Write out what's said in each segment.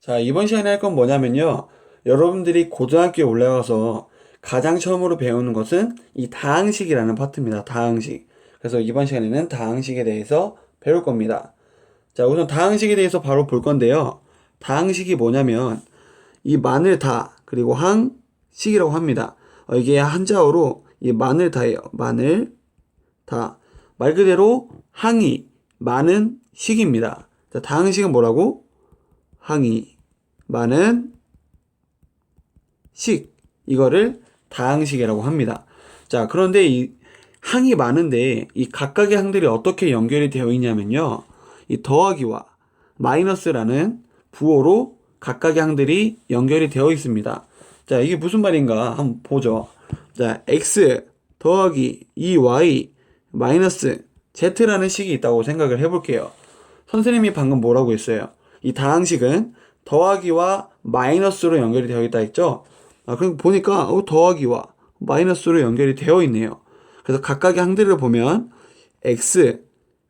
자, 이번 시간에 할 건 뭐냐면요. 여러분들이 고등학교에 올라가서 가장 처음으로 배우는 것은 이 다항식이라는 파트입니다. 다항식. 그래서 이번 시간에는 다항식에 대해서 배울 겁니다. 자, 우선 다항식에 대해서 바로 볼 건데요. 다항식이 뭐냐면 이 만을 다, 그리고 항식이라고 합니다. 이게 한자어로 이 만을 다예요. 만을 다. 말 그대로 항이, 많은 식입니다. 자, 다항식은 뭐라고? 항이, 많은 식, 이거를 다항식이라고 합니다. 자, 그런데 이 항이 많은데 이 각각의 항들이 어떻게 연결이 되어 있냐면요. 이 더하기와 마이너스라는 부호로 각각의 항들이 연결이 되어 있습니다. 자, 이게 무슨 말인가 한번 보죠. 자, x 더하기 2y 마이너스 z라는 식이 있다고 생각을 해볼게요. 선생님이 방금 뭐라고 했어요? 이 다항식은 더하기와 마이너스로 연결이 되어 있다 했죠? 그럼 보니까 더하기와 마이너스로 연결이 되어 있네요. 그래서 각각의 항들을 보면 x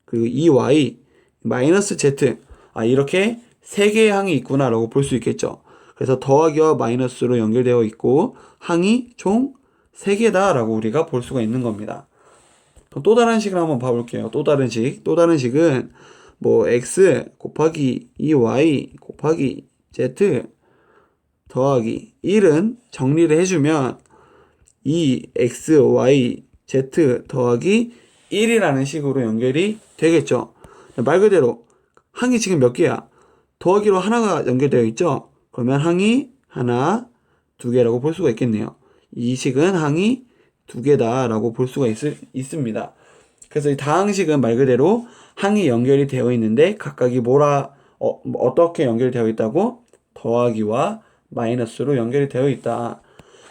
그리고 2y 마이너스 z 이렇게 세 개의 항이 있구나라고 볼 수 있겠죠. 그래서 더하기와 마이너스로 연결되어 있고 항이 총 3개다라고 우리가 볼 수가 있는 겁니다. 또 다른 식을 한번 봐볼게요. 또 다른 식. 또 다른 식은 뭐 x 곱하기 2y 곱하기 z 더하기 1은 정리를 해주면 2x, y, z 더하기 1이라는 식으로 연결이 되겠죠. 말 그대로 항이 지금 몇 개야? 더하기로 하나가 연결되어 있죠? 그러면 항이 하나, 두 개라고 볼 수가 있겠네요. 이 식은 항이 두 개다라고 볼 수가 있습니다. 그래서 이 다항식은 말 그대로 항이 연결이 되어 있는데 각각이 어떻게 연결되어 있다고? 더하기와 마이너스로 연결이 되어 있다.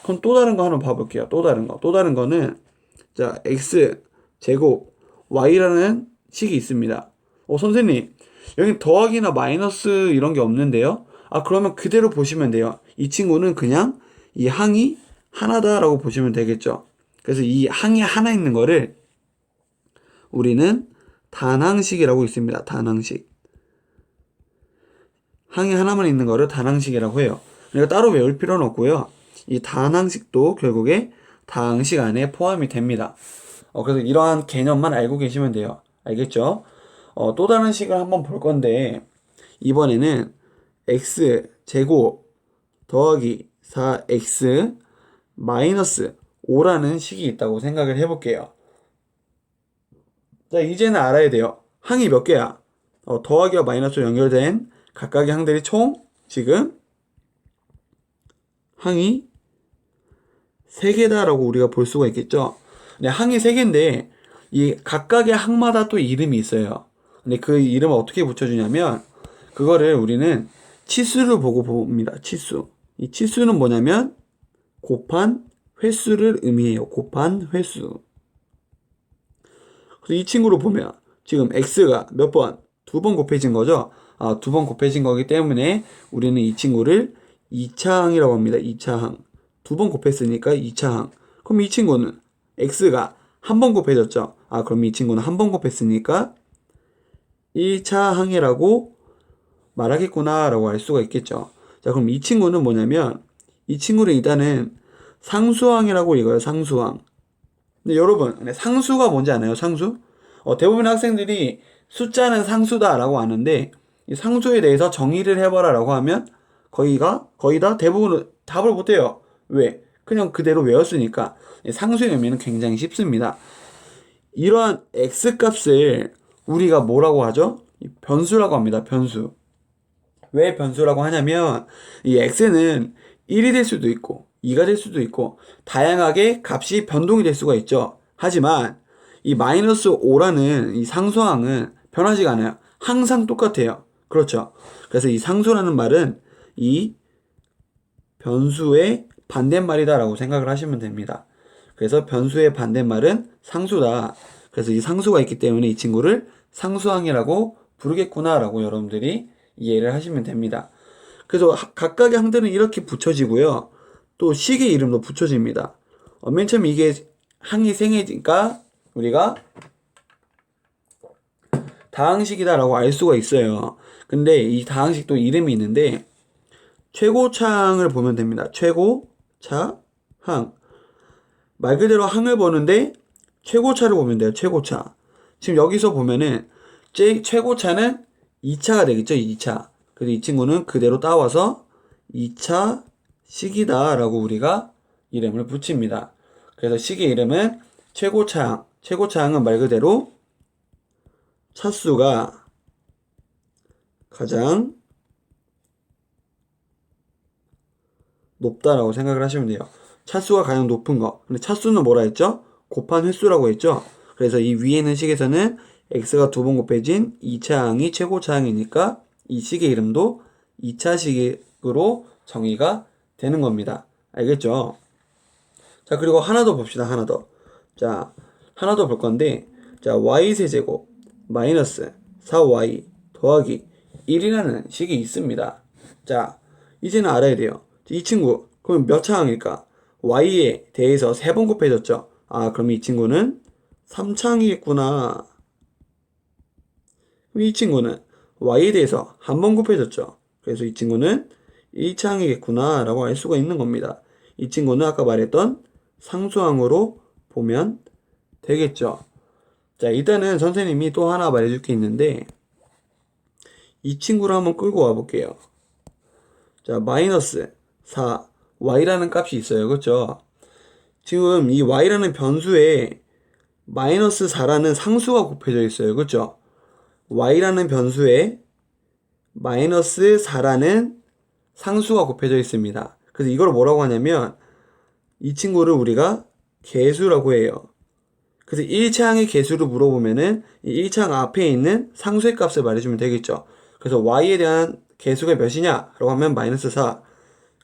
그럼 또 다른 거 한번 봐볼게요. 또 다른 거. 또 다른 거는 자, x 제곱 y라는 식이 있습니다. 선생님, 여기 더하기나 마이너스 이런 게 없는데요? 그러면 그대로 보시면 돼요. 이 친구는 그냥 이 항이 하나다라고 보시면 되겠죠. 그래서 이 항이 하나 있는 거를 우리는 단항식이라고 있습니다. 단항식. 항이 하나만 있는 거를 단항식이라고 해요. 그러니까 따로 외울 필요는 없고요. 이 단항식도 결국에 다항식 안에 포함이 됩니다. 그래서 이러한 개념만 알고 계시면 돼요. 알겠죠? 또 다른 식을 한번 볼 건데 이번에는 x 제곱 더하기 4x 마이너스 5라는 식이 있다고 생각을 해볼게요. 자, 이제는 알아야 돼요. 항이 몇 개야? 더하기와 마이너스로 연결된 각각의 항들이 총 지금 항이 3개다라고 우리가 볼 수가 있겠죠. 네, 항이 3개인데 이 각각의 항마다 또 이름이 있어요. 근데 그 이름을 어떻게 붙여주냐면 그거를 우리는 치수를 보고 봅니다. 치수. 이 치수는 뭐냐면 곱한 횟수를 의미해요. 곱한 횟수. 그래서 이 친구를 보면 지금 x가 몇 번? 2번 곱해진 거죠. 2번 곱해진 거기 때문에 우리는 이 친구를 2차항이라고 합니다. 2차항. 2번 곱했으니까 2차항. 그럼 이 친구는 x가 한 번 곱해졌죠. 그럼 이 친구는 한 번 곱했으니까 1차항이라고 말하겠구나 라고 알 수가 있겠죠. 자, 그럼 이 친구는 뭐냐면 이 친구를 일단은 상수항이라고 읽어요. 상수항. 근데 여러분, 상수가 뭔지 아나요? 상수? 대부분의 학생들이 숫자는 상수다라고 아는데 이 상수에 대해서 정의를 해봐라 라고 하면 거의 다 대부분 답을 못해요. 왜? 그냥 그대로 외웠으니까. 상수의 의미는 굉장히 쉽습니다. 이러한 x값을 우리가 뭐라고 하죠? 변수라고 합니다. 변수. 왜 변수라고 하냐면 이 x는 1이 될 수도 있고 2가 될 수도 있고 다양하게 값이 변동이 될 수가 있죠. 하지만 이 마이너스 5라는 이 상수항은 변하지가 않아요. 항상 똑같아요. 그렇죠. 그래서 이 상수라는 말은 이 변수의 반대말이다라고 생각을 하시면 됩니다. 그래서 변수의 반대말은 상수다. 그래서 이 상수가 있기 때문에 이 친구를 상수항이라고 부르겠구나라고 여러분들이 이해를 하시면 됩니다. 그래서 각각의 항들은 이렇게 붙여지고요. 또 식의 이름도 붙여집니다. 맨 처음 이게 항이 생기니까 우리가 다항식이다라고 알 수가 있어요. 근데 이 다항식도 이름이 있는데 최고차항을 보면 됩니다. 최고차, 항. 말 그대로 항을 보는데 최고차를 보면 돼요. 최고차. 지금 여기서 보면은 최고차는 2차가 되겠죠. 2차. 그래서 이 친구는 그대로 따와서 2차 식이다 라고 우리가 이름을 붙입니다. 그래서 식의 이름은 최고차항. 최고차항은 말 그대로 차수가 가장 높다라고 생각을 하시면 돼요. 차수가 가장 높은 거. 근데 차수는 뭐라 했죠? 곱한 횟수라고 했죠? 그래서 이 위에 있는 식에서는 x가 두 번 곱해진 2차항이 최고차항이니까 이 식의 이름도 2차식으로 정의가 되는 겁니다. 알겠죠? 자, 그리고 하나 더 봅시다. 하나 더. 자, 하나 더 볼 건데, 자, y세제곱 마이너스 4y 더하기 1이라는 식이 있습니다. 자, 이제는 알아야 돼요. 이 친구, 그럼 몇 차항일까? y에 대해서 3번 곱해졌죠? 아, 그럼 이 친구는 3차항이겠구나. 그럼 이 친구는 y에 대해서 한 번 곱해졌죠? 그래서 이 친구는 1차항이겠구나 라고 알 수가 있는 겁니다. 이 친구는 아까 말했던 상수항으로 보면 되겠죠. 자, 일단은 선생님이 또 하나 말해줄 게 있는데 이 친구를 한번 끌고 와 볼게요. 자, 마이너스 4 y라는 값이 있어요. 그렇죠? 지금 이 y라는 변수에 마이너스 4라는 상수가 곱해져 있어요. 그렇죠? y라는 변수에 마이너스 4라는 상수가 곱해져 있습니다. 그래서 이걸 뭐라고 하냐면 이 친구를 우리가 개수라고 해요. 그래서 1차항의 개수를 물어보면은 이 1차항 앞에 있는 상수의 값을 말해주면 되겠죠. 그래서 y에 대한 개수가 몇이냐? 라고 하면 마이너스 4.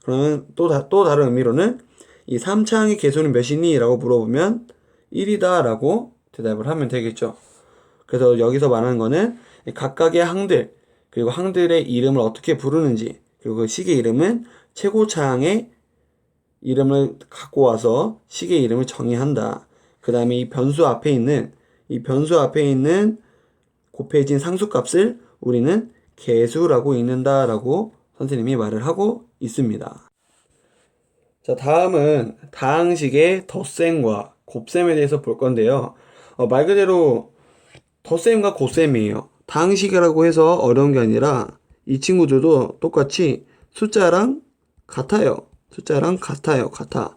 그러면 또 다른 의미로는 이 3차항의 개수는 몇이니? 라고 물어보면 1이다 라고 대답을 하면 되겠죠. 그래서 여기서 말하는 거는 각각의 항들, 그리고 항들의 이름을 어떻게 부르는지, 그리고 그 식의 이름은 최고차항의 이름을 갖고 와서 식의 이름을 정의한다. 그 다음에 이 변수 앞에 있는 곱해진 상수값을 우리는 개수라고 읽는다 라고 선생님이 말을 하고 있습니다. 자, 다음은 다항식의 덧셈과 곱셈에 대해서 볼 건데요. 말 그대로 덧셈과 곱셈이에요. 다항식이라고 해서 어려운 게 아니라 이 친구들도 똑같이 숫자랑 같아요. 같아.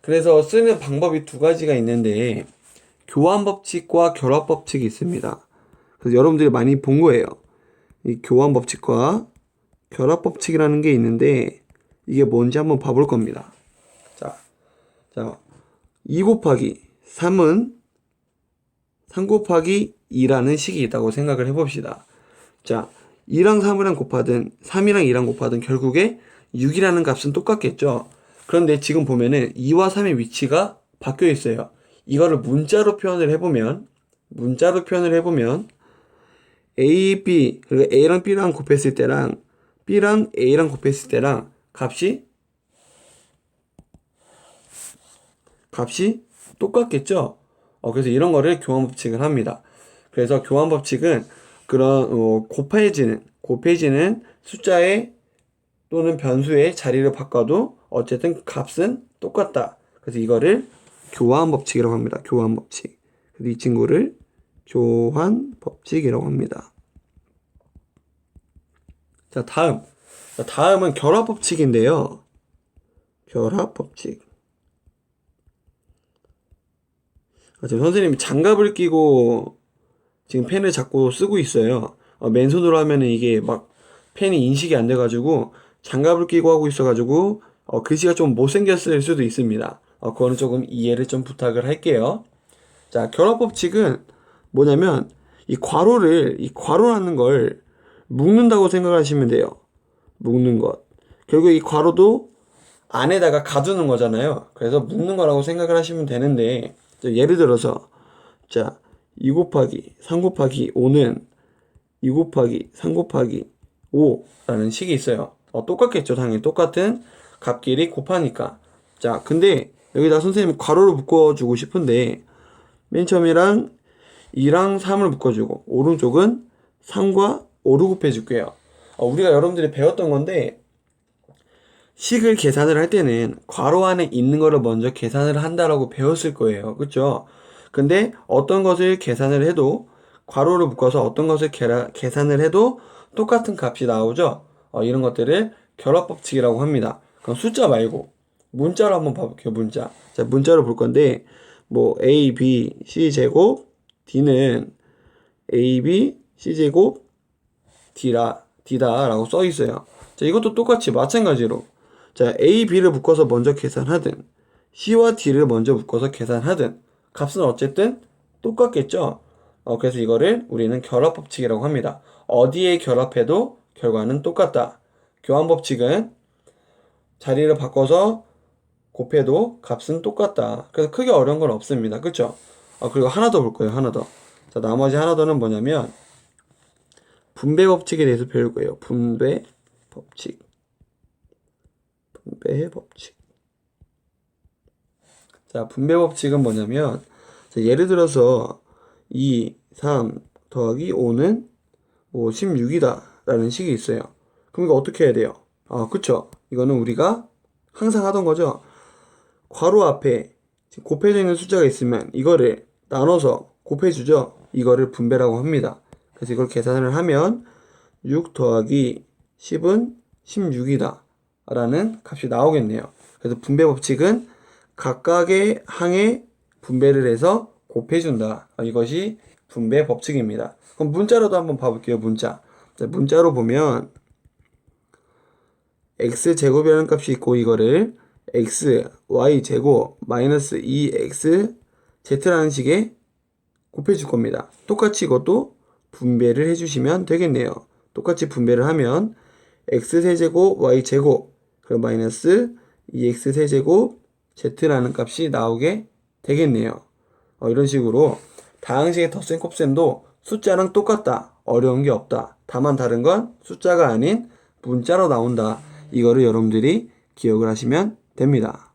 그래서 쓰는 방법이 두 가지가 있는데 교환법칙과 결합법칙이 있습니다. 그래서 여러분들이 많이 본 거예요. 이 교환법칙과 결합법칙이라는 게 있는데 이게 뭔지 한번 봐볼 겁니다. 자, 2 곱하기 3은 3 곱하기 2라는 식이 있다고 생각을 해봅시다. 자, 2랑 3이랑 곱하든 3이랑 2랑 곱하든 결국에 6이라는 값은 똑같겠죠. 그런데 지금 보면은 2와 3의 위치가 바뀌어 있어요. 이거를 문자로 표현을 해보면 A, B, 그리고 A랑 B랑 곱했을 때랑 B랑 A랑 곱했을 때랑 값이 똑같겠죠? 그래서 이런 거를 교환법칙을 합니다. 그래서 교환법칙은 그런 곱해지는 숫자의 또는 변수의 자리를 바꿔도 어쨌든 값은 똑같다. 그래서 이거를 교환법칙이라고 합니다. 교환법칙. 그래서 이 친구를 교환법칙이라고 합니다. 자, 다음은 결합법칙인데요. 결합법칙. 지금 선생님이 장갑을 끼고 지금 펜을 잡고 쓰고 있어요. 맨손으로 하면은 이게 막 펜이 인식이 안 돼가지고 장갑을 끼고 하고 있어가지고 글씨가 좀 못생겼을 수도 있습니다. 그거는 조금 이해를 좀 부탁을 할게요. 자, 결합법칙은 뭐냐면 이 괄호라는 걸 묶는다고 생각하시면 돼요. 묶는 것. 결국 이 괄호도 안에다가 가두는 거잖아요. 그래서 묶는 거라고 생각을 하시면 되는데 예를 들어서 자, 2 곱하기 3 곱하기 5는 2 곱하기 3 곱하기 5라는 식이 있어요. 똑같겠죠. 당연히 똑같은 값끼리 곱하니까. 자, 근데 여기다 선생님이 괄호를 묶어주고 싶은데 맨 처음이랑 2랑 3을 묶어주고 오른쪽은 3과 5를 곱해줄게요. 우리가 여러분들이 배웠던 건데 식을 계산을 할 때는 괄호 안에 있는 거를 먼저 계산을 한다라고 배웠을 거예요. 그쵸? 근데 어떤 것을 계산을 해도 괄호를 묶어서 어떤 것을 계산을 해도 똑같은 값이 나오죠? 이런 것들을 결합법칙이라고 합니다. 그럼 숫자 말고 문자로 한번 봐볼게요. 문자. 자, 문자로 볼 건데 뭐 A, B, C 제곱 D는 A, B, C 제곱 D다라고 써 있어요. 자, 이것도 똑같이 마찬가지로 자, A, B를 묶어서 먼저 계산하든 C와 D를 먼저 묶어서 계산하든 값은 어쨌든 똑같겠죠? 그래서 이거를 우리는 결합법칙이라고 합니다. 어디에 결합해도 결과는 똑같다. 교환법칙은 자리를 바꿔서 곱해도 값은 똑같다. 그래서 크게 어려운 건 없습니다. 그쵸? 그리고 하나 더 볼 거예요. 하나 더. 자, 나머지 하나 더는 뭐냐면 분배법칙에 대해서 배울 거예요. 분배법칙. 자, 분배법칙은 뭐냐면 자, 예를 들어서 2, 3 더하기 5는 뭐 16이다 라는 식이 있어요. 그럼 이거 어떻게 해야 돼요? 그쵸? 이거는 우리가 항상 하던 거죠. 괄호 앞에 곱해져 있는 숫자가 있으면 이거를 나눠서 곱해주죠. 이거를 분배라고 합니다. 그래서 이걸 계산을 하면 6 더하기 10은 16이다 라는 값이 나오겠네요. 그래서 분배 법칙은 각각의 항에 분배를 해서 곱해준다. 이것이 분배 법칙입니다. 그럼 문자로도 한번 봐볼게요. 문자. 자, 문자로 보면 x제곱이라는 값이 있고 이거를 x, y 제곱 마이너스 2x z라는 식의 곱해줄 겁니다. 똑같이 이것도 분배를 해주시면 되겠네요. 똑같이 분배를 하면 x세제곱 y제곱 그리고 마이너스 2x세제곱 z라는 값이 나오게 되겠네요. 이런 식으로 다항식의 덧셈 곱셈도 숫자랑 똑같다. 어려운 게 없다. 다만 다른 건 숫자가 아닌 문자로 나온다. 이거를 여러분들이 기억을 하시면 됩니다.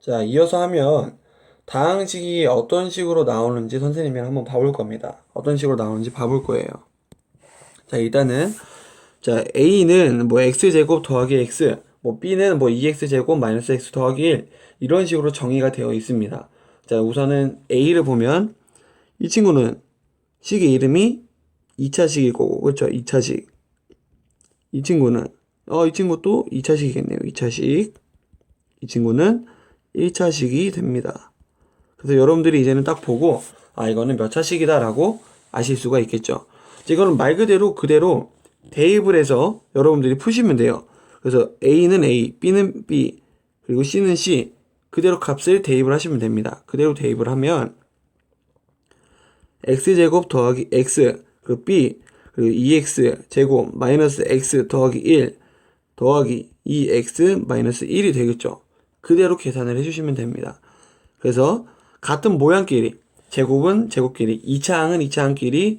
자, 이어서 하면 다항식이 어떤 식으로 나오는지 선생님이 한번 봐볼 겁니다. 어떤 식으로 나오는지 봐볼 거예요. 자, 일단은 자, A는 뭐 x제곱 더하기 x, 뭐 B는 뭐 2x제곱 마이너스 x 더하기 1 이런 식으로 정의가 되어 있습니다. 자, 우선은 A를 보면 이 친구는 식의 이름이 2차식일 거고, 그렇죠? 2차식. 이 친구는 이 친구도 2차식이겠네요. 2차식. 이 친구는 1차식이 됩니다. 그래서 여러분들이 이제는 딱 보고 이거는 몇 차식이다 라고 아실 수가 있겠죠. 이거는 말 그대로 대입을 해서 여러분들이 푸시면 돼요. 그래서 A는 A, B는 B, 그리고 C는 C 그대로 값을 대입을 하시면 됩니다. 그대로 대입을 하면 x제곱 더하기 x 그리고 b 그리고 2x 제곱 마이너스 x 더하기 1 더하기 2x 마이너스 1이 되겠죠. 그대로 계산을 해주시면 됩니다. 그래서 같은 모양끼리 제곱은 제곱끼리 2차항은 2차항끼리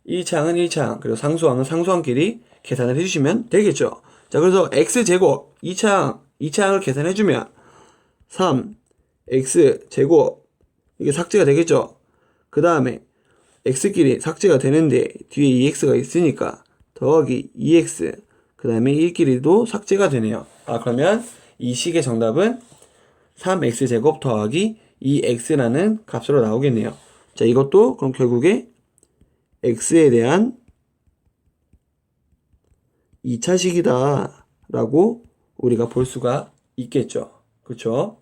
1차항은 1차항 그리고 상수항은 상수항끼리 계산을 해주시면 되겠죠. 자, 그래서 x제곱 2차항을 계산해주면 3x제곱 이게 삭제가 되겠죠. 그 다음에 x끼리 삭제가 되는데 뒤에 2x가 있으니까 더하기 2x 그 다음에 1끼리도 삭제가 되네요. 그러면 이 식의 정답은 3x제곱 더하기 2x라는 값으로 나오겠네요. 자, 이것도 그럼 결국에 x에 대한 2차식이다 라고 우리가 볼 수가 있겠죠. 그쵸?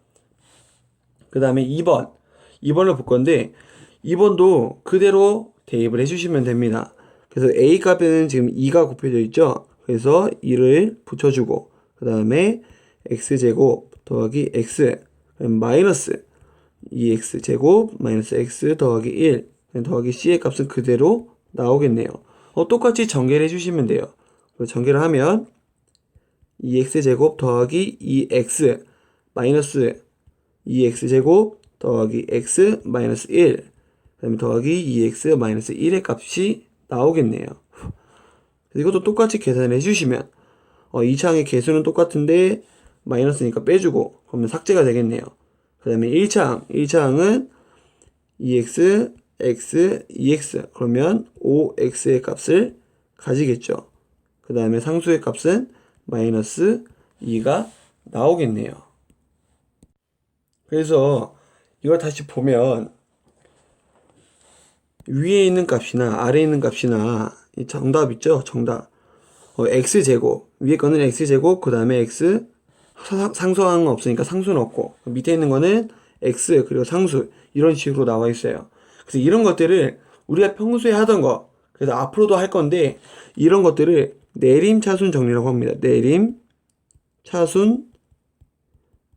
그 다음에 2번을 볼 건데 2번도 그대로 대입을 해주시면 됩니다. 그래서 a 값에는 지금 2가 곱해져 있죠. 그래서 2를 붙여주고 그 다음에 x제곱 더하기 x 마이너스 2x제곱 마이너스 x 더하기 1 더하기 c의 값은 그대로 나오겠네요. 똑같이 전개를 해주시면 돼요. 전개를 하면 2x제곱 더하기 2x 마이너스 2x제곱 더하기 x 마이너스 1 그 다음에 더하기 2x 마이너스 1의 값이 나오겠네요. 이것도 똑같이 계산을 해주시면 2차항의 개수는 똑같은데 마이너스니까 빼주고 그러면 삭제가 되겠네요. 그 다음에 1차항은 2x, x, 2x 그러면 5x의 값을 가지겠죠. 그 다음에 상수의 값은 마이너스 2가 나오겠네요. 그래서 이걸 다시 보면 위에 있는 값이나 아래에 있는 값이나 이 정답 있죠? 정답. x제곱. 위에 거는 x제곱, 그 다음에 x 상수항 은 없으니까 상수는 없고, 밑에 있는 거는 x 그리고 상수 이런 식으로 나와 있어요. 그래서 이런 것들을 우리가 평소에 하던 거, 그래서 앞으로도 할 건데 이런 것들을 내림차순 정리라고 합니다. 내림차순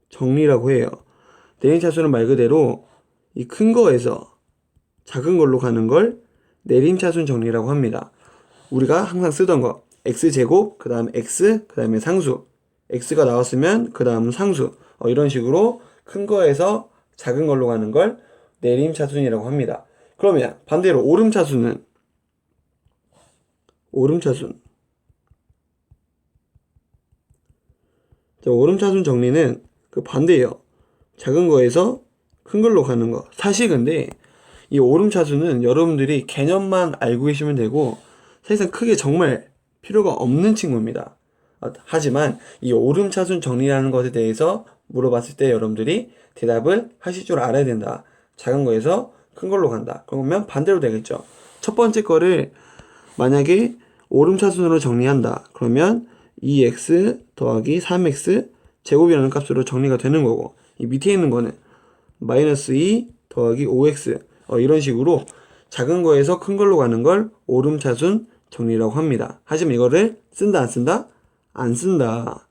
정리라고 해요. 내림차순은 말 그대로 이 큰 거에서 작은 걸로 가는 걸 내림차순 정리라고 합니다. 우리가 항상 쓰던 거 x제곱, 그 다음 x, 그 다음에 상수, x가 나왔으면 그 다음 상수, 이런 식으로 큰 거에서 작은 걸로 가는 걸 내림차순이라고 합니다. 그러면 반대로 오름차순은 오름차순. 자, 오름차순 정리는 그 반대예요. 작은 거에서 큰 걸로 가는 거. 사실 근데 이 오름차순은 여러분들이 개념만 알고 계시면 되고 사실상 크게 정말 필요가 없는 친구입니다. 하지만 이 오름차순 정리라는 것에 대해서 물어봤을 때 여러분들이 대답을 하실 줄 알아야 된다. 작은 거에서 큰 걸로 간다. 그러면 반대로 되겠죠. 첫 번째 거를 만약에 오름차순으로 정리한다. 그러면 2x 더하기 3x 제곱이라는 값으로 정리가 되는 거고, 이 밑에 있는 거는 마이너스 2 더하기 5x 이런 식으로 작은 거에서 큰 걸로 가는 걸 오름차순 정리라고 합니다. 하지만 이거를 쓴다 안 쓴다? 안 쓴다.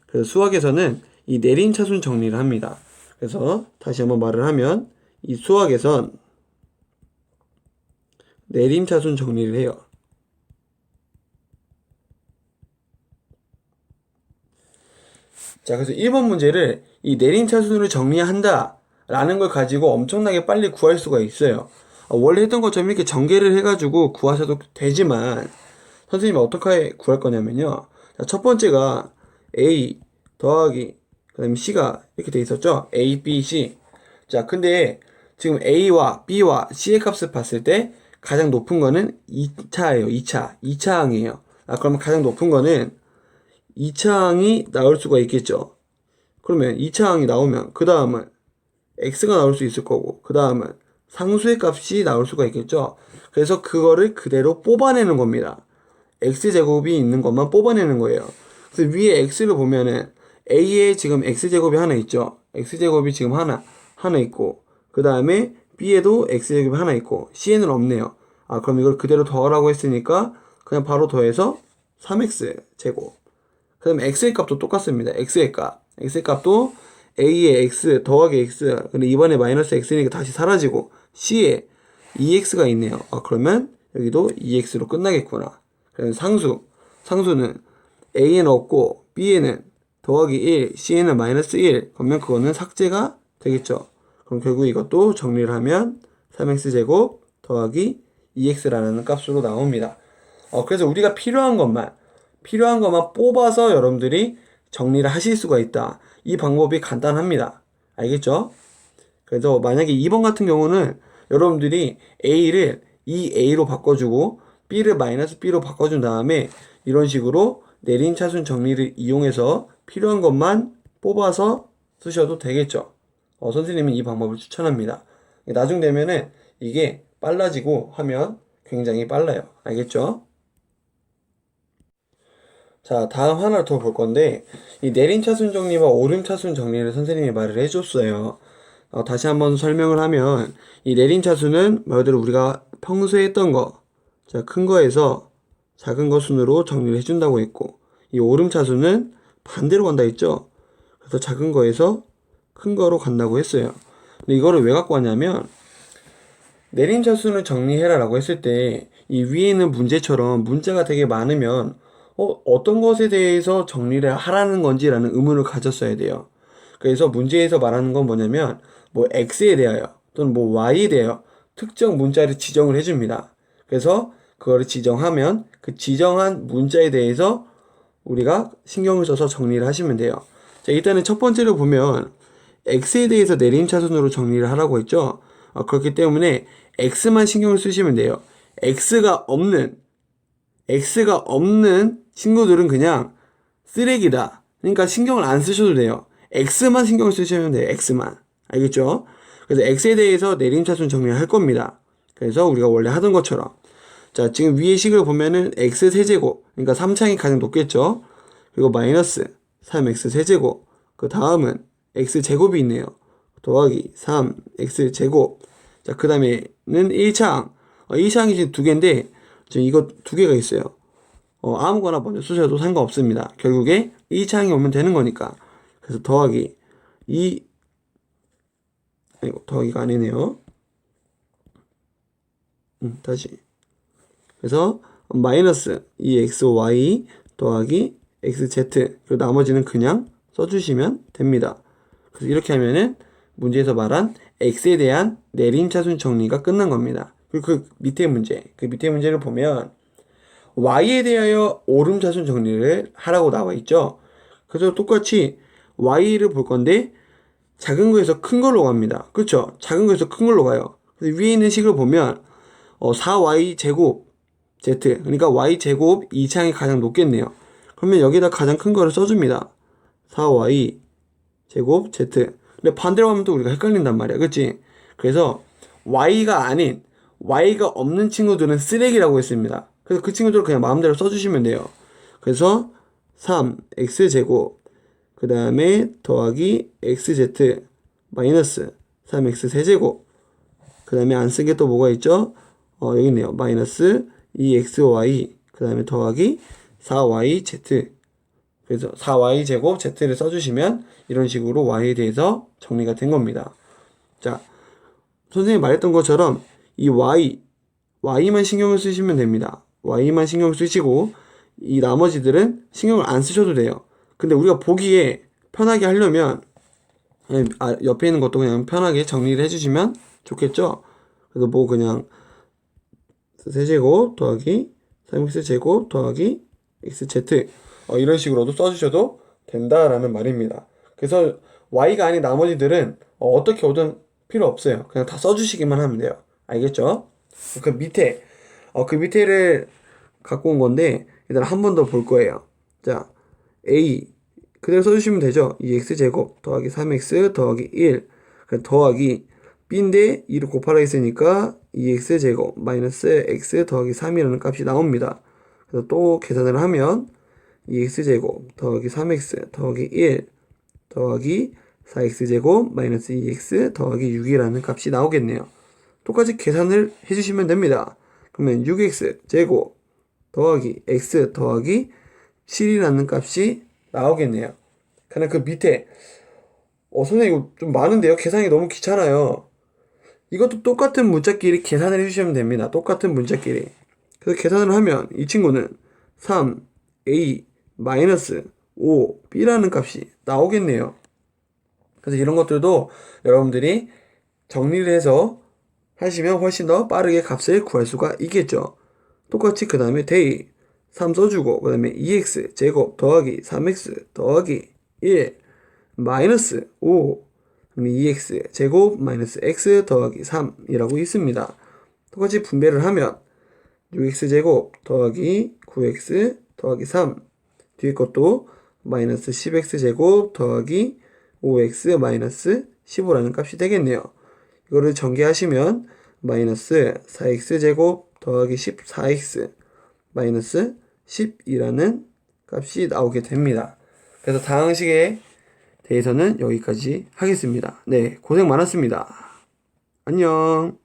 그래서 수학에서는 이 내림차순 정리를 합니다. 그래서 다시 한번 말을 하면 이 수학에선 내림차순 정리를 해요. 자, 그래서 1번 문제를 이 내림차순으로 정리한다 라는 걸 가지고 엄청나게 빨리 구할 수가 있어요. 원래 했던 것처럼 이렇게 전개를 해가지고 구하셔도 되지만 선생님이 어떻게 구할 거냐면요. 자, 첫 번째가 A 더하기 그 다음에 C가 이렇게 돼 있었죠. A, B, C. 자, 근데 지금 A와 B와 C의 값을 봤을 때 가장 높은 거는 2차예요. 2차 항이에요. 그러면 가장 높은 거는 2차항이 나올 수가 있겠죠. 그러면 2차항이 나오면 그 다음은 x가 나올 수 있을 거고 그 다음은 상수의 값이 나올 수가 있겠죠. 그래서 그거를 그대로 뽑아내는 겁니다. x제곱이 있는 것만 뽑아내는 거예요. 그래서 위에 x를 보면은 a에 지금 x제곱이 하나 있죠. x제곱이 지금 하나 있고 그 다음에 b에도 x제곱이 하나 있고 c에는 없네요. 그럼 이걸 그대로 더하라고 했으니까 그냥 바로 더해서 3x제곱. 그 다음에 x의 값도 똑같습니다. x의 값도 a의 x 더하기 x, 근데 이번에 마이너스 x니까 다시 사라지고 c에 2x가 있네요. 그러면 여기도 2x로 끝나겠구나. 그래서 상수는 a에는 없고 b에는 더하기 1, c에는 마이너스 1. 그러면 그거는 삭제가 되겠죠. 그럼 결국 이것도 정리를 하면 3x제곱 더하기 2x라는 값으로 나옵니다. 그래서 우리가 필요한 것만 뽑아서 여러분들이 정리를 하실 수가 있다. 이 방법이 간단합니다. 알겠죠? 그래서 만약에 2번 같은 경우는 여러분들이 A를 2A로 바꿔주고 B를 마이너스 B로 바꿔준 다음에 이런 식으로 내림차순 정리를 이용해서 필요한 것만 뽑아서 쓰셔도 되겠죠. 선생님은 이 방법을 추천합니다. 나중 되면은 이게 빨라지고 하면 굉장히 빨라요. 알겠죠? 자, 다음 하나 더 볼 건데, 이 내림차순 정리와 오름차순 정리를 선생님이 말을 해줬어요. 다시 한번 설명을 하면, 이 내림차순은 말 그대로 우리가 평소에 했던 거, 자, 큰 거에서 작은 거 순으로 정리를 해준다고 했고, 이 오름차순은 반대로 간다 했죠? 그래서 작은 거에서 큰 거로 간다고 했어요. 근데 이거를 왜 갖고 왔냐면, 내림차순을 정리해라 라고 했을 때, 이 위에 있는 문제처럼 문제가 되게 많으면, 어떤 것에 대해서 정리를 하라는 건지라는 의문을 가졌어야 돼요. 그래서 문제에서 말하는 건 뭐냐면, 뭐 x에 대하여 또는 뭐 y에 대하여 특정 문자를 지정을 해줍니다. 그래서 그거를 지정하면 그 지정한 문자에 대해서 우리가 신경을 써서 정리를 하시면 돼요. 자, 일단은 첫 번째로 보면 x에 대해서 내림차순으로 정리를 하라고 했죠. 그렇기 때문에 x만 신경을 쓰시면 돼요. x가 없는 친구들은 그냥 쓰레기다, 그러니까 신경을 안 쓰셔도 돼요. x만 신경을 쓰시면 돼요. x만. 알겠죠? 그래서 x에 대해서 내림차순 정리를 할 겁니다. 그래서 우리가 원래 하던 것처럼 자, 지금 위의 식을 보면은 x 세제곱, 그러니까 3창이 가장 높겠죠? 그리고 마이너스 3x 세제곱, 그 다음은 x 제곱이 있네요. 더하기 3x 제곱. 자, 그 다음에는 1창. 1창이 지금 두 개인데 지금 이거 두 개가 있어요. 아무거나 먼저 쓰셔도 상관없습니다. 결국에 1창이 오면 되는 거니까. 그래서 더하기 2, 아이고, 더하기가 아니네요. 다시. 그래서 마이너스 2xy 더하기 xz, 그리고 나머지는 그냥 써주시면 됩니다. 그래서 이렇게 하면은 문제에서 말한 x에 대한 내림차순 정리가 끝난 겁니다. 그리고 그 밑에 문제를 보면 y에 대하여 오름차순 정리를 하라고 나와 있죠. 그래서 똑같이 y를 볼 건데 작은 거에서 큰 걸로 갑니다. 그렇죠? 작은 거에서 큰 걸로 가요. 그래서 위에 있는 식을 보면 4y 제곱 z, 그러니까 y 제곱 2창이 가장 높겠네요. 그러면 여기다 가장 큰 거를 써줍니다. 4y 제곱 z. 근데 반대로 가면 또 우리가 헷갈린단 말이야. 그치? 그래서 y가 아닌 y가 없는 친구들은 쓰레기라고 했습니다. 그래서 그 친구들을 그냥 마음대로 써주시면 돼요. 그래서 3x 제곱 그 다음에 더하기 xz 마이너스 3x 세제곱, 그 다음에 안 쓴 게 또 뭐가 있죠? 여기 있네요. 마이너스 2xy 그 다음에 더하기 4yz. 그래서 4y 제곱 z를 써주시면 이런 식으로 y에 대해서 정리가 된 겁니다. 자, 선생님이 말했던 것처럼 이 y만 신경을 쓰시면 됩니다. y만 신경을 쓰시고 이 나머지들은 신경을 안 쓰셔도 돼요. 근데 우리가 보기에 편하게 하려면 옆에 있는 것도 그냥 편하게 정리를 해주시면 좋겠죠? 그래서 뭐 그냥 세제곱 더하기 3x제곱 더하기 xz 이런 식으로도 써주셔도 된다라는 말입니다. 그래서 y가 아닌 나머지들은 어떻게 오든 필요 없어요. 그냥 다 써주시기만 하면 돼요. 알겠죠? 그 밑에를 갖고 온 건데 일단 한 번 더 볼 거예요. 자, a 그대로 써주시면 되죠. 2x제곱 더하기 3x 더하기 1 더하기 b인데 2를 곱하라 했으니까 2x제곱 마이너스 x 더하기 3이라는 값이 나옵니다. 그래서 또 계산을 하면 2x제곱 더하기 3x 더하기 1 더하기 4x제곱 마이너스 2x 더하기 6이라는 값이 나오겠네요. 똑같이 계산을 해주시면 됩니다. 그러면 6x제곱 더하기 x 더하기 7이라는 값이 나오겠네요. 그냥 그 밑에 선생님 이거 좀 많은데요? 계산이 너무 귀찮아요. 이것도 똑같은 문자끼리 계산을 해주시면 됩니다. 똑같은 문자끼리. 그래서 계산을 하면 이 친구는 3a 마이너스 5b라는 값이 나오겠네요. 그래서 이런 것들도 여러분들이 정리를 해서 하시면 훨씬 더 빠르게 값을 구할 수가 있겠죠. 똑같이 그 다음에 대입 3 써주고 그 다음에 2x 제곱 더하기 3x 더하기 1 마이너스 5 2x 제곱 마이너스 x 더하기 3이라고 있습니다. 똑같이 분배를 하면 6x 제곱 더하기 9x 더하기 3 뒤에 것도 마이너스 10x 제곱 더하기 5x 마이너스 15라는 값이 되겠네요. 이거를 전개하시면 마이너스 4x 제곱 더하기 14x 마이너스 10이라는 값이 나오게 됩니다. 그래서 다항식에 대해서는 여기까지 하겠습니다. 네, 고생 많았습니다. 안녕.